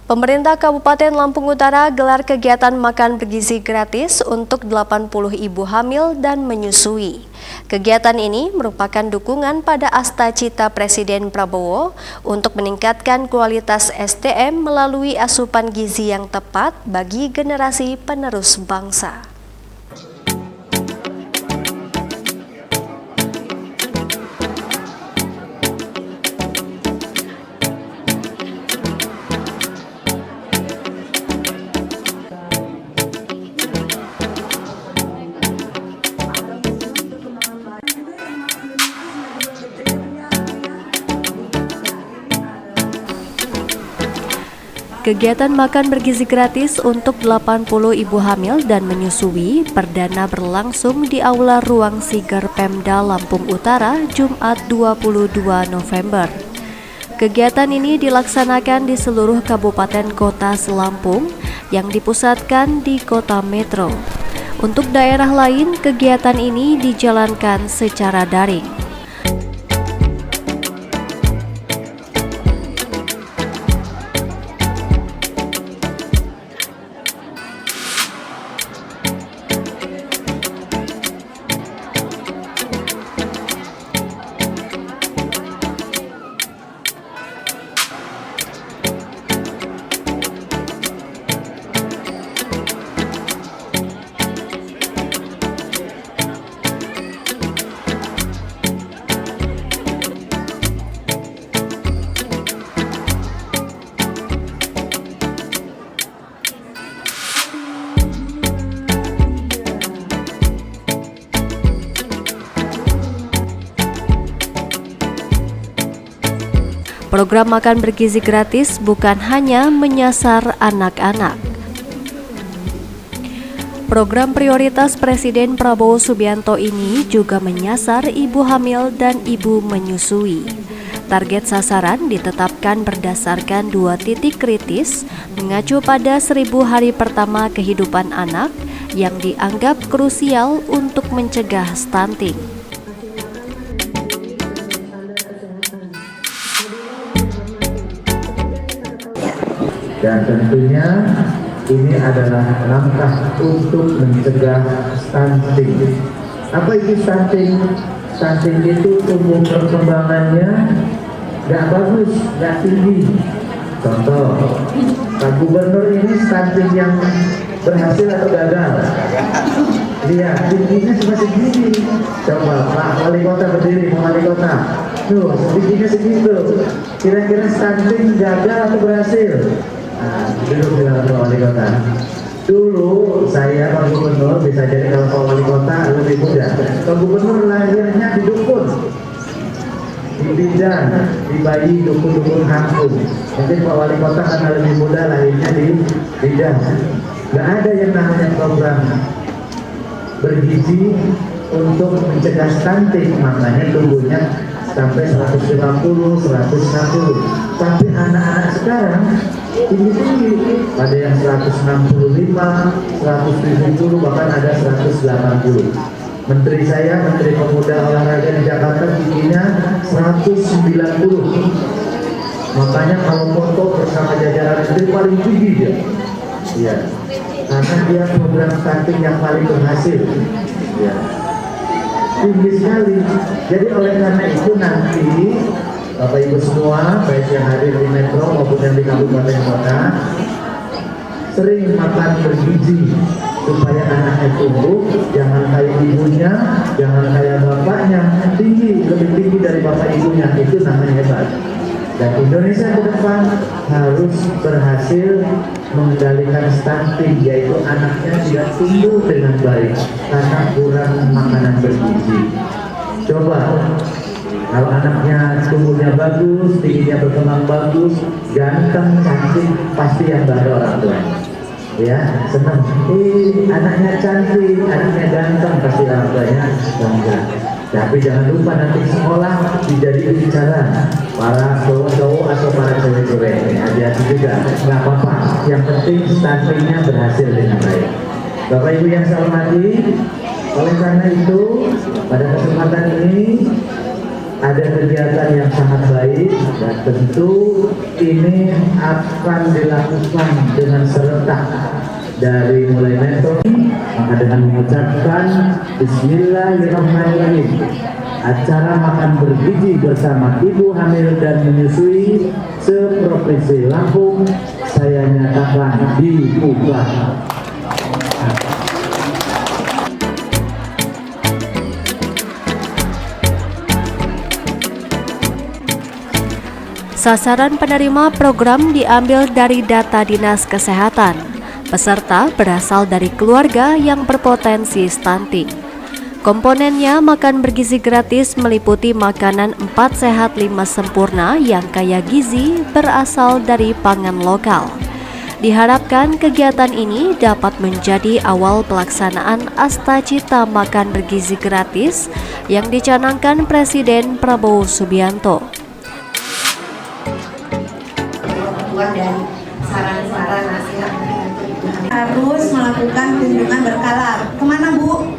Pemerintah Kabupaten Lampung Utara gelar kegiatan makan bergizi gratis untuk 80 ibu hamil dan menyusui. Kegiatan ini merupakan dukungan pada asta cita Presiden Prabowo untuk meningkatkan kualitas SDM melalui asupan gizi yang tepat bagi generasi penerus bangsa. Kegiatan makan bergizi gratis untuk 80 ibu hamil dan menyusui perdana berlangsung di Aula Ruang Sigar Pemda Lampung Utara, Jumat 22 November. Kegiatan ini dilaksanakan di seluruh kabupaten kota Lampung yang dipusatkan di kota metro. Untuk daerah lain, kegiatan ini dijalankan secara daring. Program makan bergizi gratis bukan hanya menyasar anak-anak. Program prioritas Presiden Prabowo Subianto ini juga menyasar ibu hamil dan ibu menyusui. Target sasaran ditetapkan berdasarkan 2 titik kritis mengacu pada 1000 hari pertama kehidupan anak yang dianggap krusial untuk mencegah stunting. Dan tentunya ini adalah langkah untuk mencegah stunting. Apa itu stunting? Stunting itu tumbuh perkembangannya nggak bagus, nggak tinggi. Contoh, Pak Gubernur ini stunting yang berhasil atau gagal? Lihat, tingginya cuma segini. Coba Pak Wali Kota berdiri, Pak Wali Kota. Tuh, tingginya segitu. Kira-kira stunting gagal atau berhasil? Nah, dulu bilang Pak Wali Kota. Dulu saya Pak Gubernur bisa jadi kalau Pak Wali Kota lebih muda. Pak Gubernur lahirnya di dukun, di bidan, di bayi dukun-dukun kampung. Mungkin Pak Wali Kota karena lebih muda lahirnya di bidan. Nggak ada yang namanya program bergizi untuk mencegah stunting, makanya tumbuhnya sampai 150, 160. Tapi anak-anak sekarang tinggi-tinggi, ada yang 165, 170, bahkan ada 180. Menteri saya, Menteri Pemuda Olahraga di Jakarta tingginya 190. Makanya kalau foto bersama jajaran menteri paling tinggi dia. Ya, karena dia program stunting yang paling berhasil. Ya, tinggi sekali. Jadi oleh karena itu nanti Bapak Ibu semua, baik yang hadir di metro maupun yang di kabupaten kota, sering makan bergizi supaya anaknya tumbuh, jangan kayak ibunya, jangan kayak bapaknya, tinggi, lebih tinggi dari bapak ibunya, itu namanya hebat. Dan Indonesia ke depan harus berhasil mengendalikan stunting, yaitu anaknya tidak tumbuh dengan baik karena kurang makanan bergizi. Coba kalau anaknya tumbuhnya bagus, tingginya berkembang bagus, ganteng, cantik, pasti yang bangga orang tua. Ya, senang. Anaknya cantik, anaknya ganteng, pasti orang tuanya bangga. Tapi jangan lupa nanti sekolah dijadikan bicara para cowok-cowok atau para cewek-cewek. Hati-hati juga, nggak apa-apa. Yang penting stuntingnya berhasil dengan baik. Bapak Ibu yang saya hormati, oleh karena itu pada kesempatan ini ada kegiatan yang sangat baik baik, dan tentu ini akan dilakukan dengan serentak dari mulai metode. Maka dengan mengucapkan Bismillahirrahmanirrahim, acara makan bergizi bersama ibu hamil dan menyusui seprovinsi Lampung saya nyatakan dibuka. Sasaran penerima program diambil dari data Dinas Kesehatan. Peserta berasal dari keluarga yang berpotensi stunting. Komponennya makan bergizi gratis meliputi makanan 4 sehat 5 sempurna yang kaya gizi berasal dari pangan lokal. Diharapkan kegiatan ini dapat menjadi awal pelaksanaan Astacita Makan Bergizi Gratis yang dicanangkan Presiden Prabowo Subianto. Dan saran-saran nasihat harus melakukan kunjungan berkala. Kemana Bu?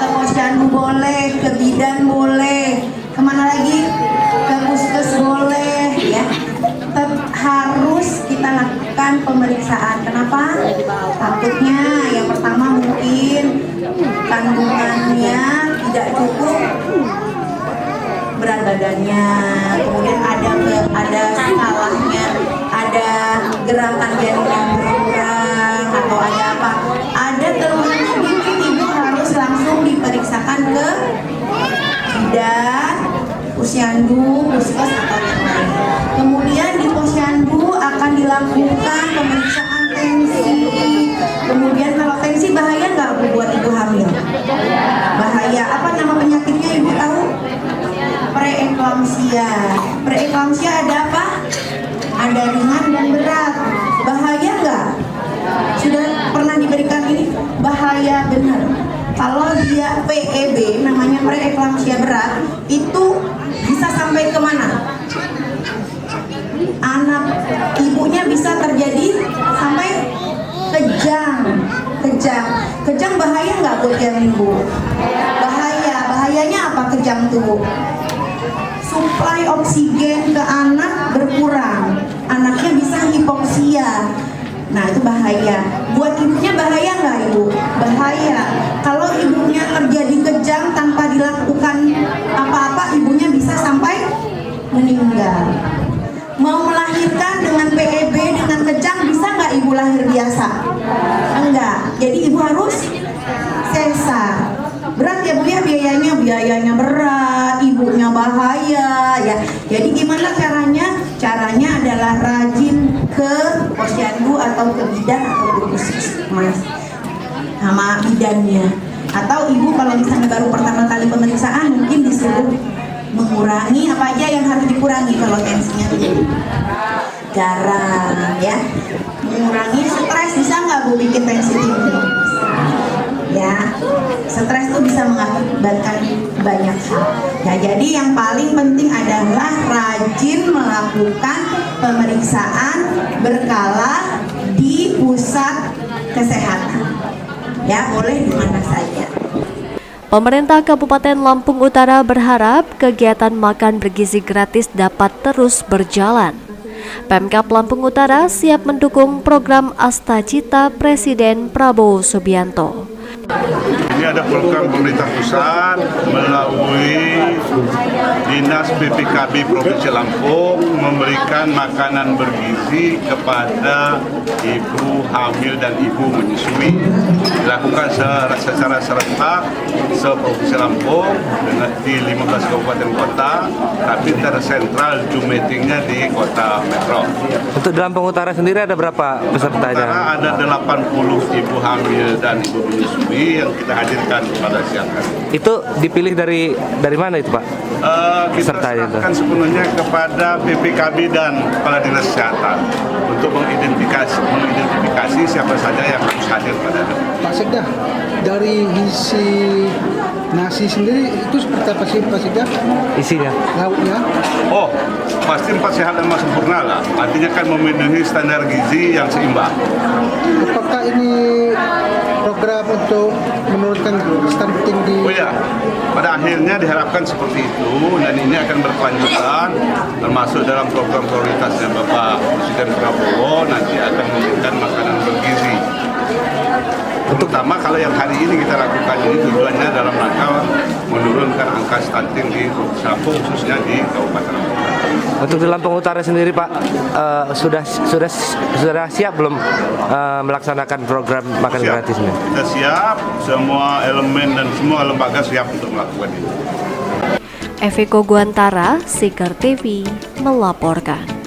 Ke posyandu boleh, ke bidan boleh, kemana lagi? Ke puskes boleh, ya. Tetap harus kita lakukan pemeriksaan. Kenapa? Takutnya yang pertama mungkin kandungannya tidak cukup berat badannya, kemudian ada salahnya, ada gerakan janin yang berkurang atau ada apa, ada keluhan sedikit, ibu harus langsung diperiksakan ke bidan, posyandu, puskes atau yang lain. Kemudian di posyandu akan dilakukan pemeriksaan tensi. Kemudian kalau tensi bahaya nggak Bu buat ibu hamil? Bahaya. Apa nama penyakitnya ibu tahu? Preeklamsia. Preeklamsia ada apa? Ada ringan dan berat. Bahaya nggak? Sudah pernah diberikan ini? Bahaya benar. Kalau dia PEB, namanya preeklamsia berat, itu bisa sampai kemana? Anak ibunya bisa terjadi sampai kejang. Kejang bahaya nggak buat janin Bu? Bahaya. Bahayanya apa kejang tuh? Suplai oksigen ke anak berkurang, anaknya bisa hipoksia. Nah itu bahaya. Buat ibunya bahaya nggak ibu? Bahaya. Kalau ibunya terjadi kejang tanpa dilakukan apa-apa, ibunya bisa sampai meninggal. Mau melahirkan dengan PEB dengan kejang bisa nggak ibu lahir biasa? Enggak. Jadi ibu harus sesar. Berat ya Bu ya, biayanya berat, ibunya bahaya ya. Jadi gimana caranya? Caranya adalah rajin ke posyandu atau ke bidan atau ke puskesmas sama bidannya. Atau ibu kalau misalnya baru pertama kali pemeriksaan mungkin disuruh mengurangi apa aja yang harus dikurangi kalau tensinya tinggi. Garam ya. Mengurangi stres, bisa nggak Bu bikin tensi tinggi? Ya, stres itu bisa mengakibatkan banyak hal. Ya, jadi yang paling penting adalah rajin melakukan pemeriksaan berkala di pusat kesehatan. Ya, boleh di mana saja. Pemerintah Kabupaten Lampung Utara berharap kegiatan makan bergizi gratis dapat terus berjalan. Pemkab Lampung Utara siap mendukung program Astacita Presiden Prabowo Subianto. Ini ada program pemerintah pusat melalui Dinas PPKB Provinsi Lampung memberikan makanan bergizi kepada ibu hamil dan ibu menyusui. Dilakukan secara serentak se-Provinsi Lampung di 15 kabupaten kota, tapi tersentral Zoom meetingnya di kota Metro. Untuk di Lampung Utara sendiri ada berapa pesertanya? Ada 80 ibu hamil dan ibu menyusui yang kita hadirkan pada siang hari. Itu dipilih dari mana itu Pak? Kita serahkan sepenuhnya kepada PPKB dan Kepala Dinas Kesehatan untuk mengidentifikasi siapa saja yang harus hadir pada hari. Pak Sekda, dari isi nasi sendiri itu seperti apa sih Pak Sekda? Isinya? Lauknya? Oh, pasti 4 sehat dan 5 sempurna lah. Artinya kan memenuhi standar gizi yang seimbang. Apakah ini program untuk menurunkan stunting di... Oh iya, pada akhirnya diharapkan seperti itu, dan ini akan berkelanjutan, termasuk dalam program prioritasnya Bapak Presiden Prabowo nanti akan memberikan makanan bergizi. Terutama kalau yang hari ini kita lakukan ini tujuannya dalam rangka menurunkan angka stunting di Lampung, khususnya di Kabupaten Lampung. Untuk di Lampung Utara sendiri Pak, sudah siap belum melaksanakan program makan gratis ini? Kita siap, semua elemen dan semua lembaga siap untuk melakukan itu. Eviko Guantara, Sigar TV, melaporkan.